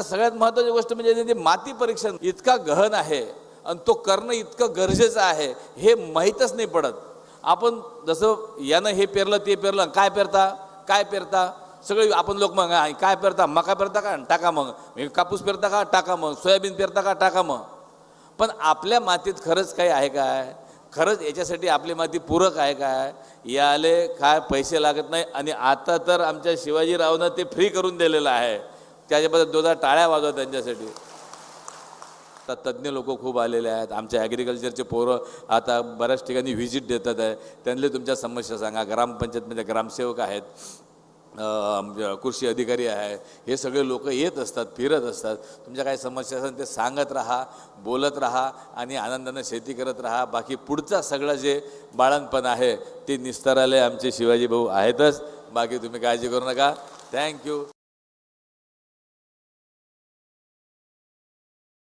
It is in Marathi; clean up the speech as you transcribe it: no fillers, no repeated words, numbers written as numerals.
सगळ्यात महत्त्वाची गोष्ट म्हणजे ते माती परीक्षण इतका गहन आहे आणि तो करणं इतकं गरजेचं आहे हे माहीतच नाही पडत. आपण जसं यानं हे पेरलं ते पेरलं, काय पेरता सगळे आपण लोक मग काय पेरता, मका पेरता का टाका, मग कापूस पेरता का टाका, मग सोयाबीन पेरता का टाका. मग पण आपल्या मातीत खरंच काही आहे काय? खरंच याच्यासाठी आपली माती पूरक आहे काय? याले काय पैसे लागत नाही. आणि आता तर आमच्या शिवाजीरावनं ते फ्री करून दिलेलं आहे. त्याच्याबद्दल 2 टाळ्या वाजवा त्यांच्यासाठी. आता तज्ज्ञ लोक खूप आलेले आहेत. आमच्या ॲग्रिकल्चरचे पोरं आता बऱ्याच ठिकाणी व्हिजिट देतात आहे. त्यांना तुमच्या समस्या सांगा. ग्रामपंचायतमध्ये ग्रामसेवक आहेत, कृषी अधिकारी आहे, हे सगळे लोक येत असतात, फिरत असतात. तुमच्या काही समस्या असेल ते सांगत राहा, बोलत राहा आणि आनंदानं शेती करत राहा. बाकी पुढचा सगळं जे बाळणपण आहे ते निस्तारालय आमचे शिवाजी भाऊ आहेतच. बाकी तुम्ही काळजी करू नका. थँक्यू.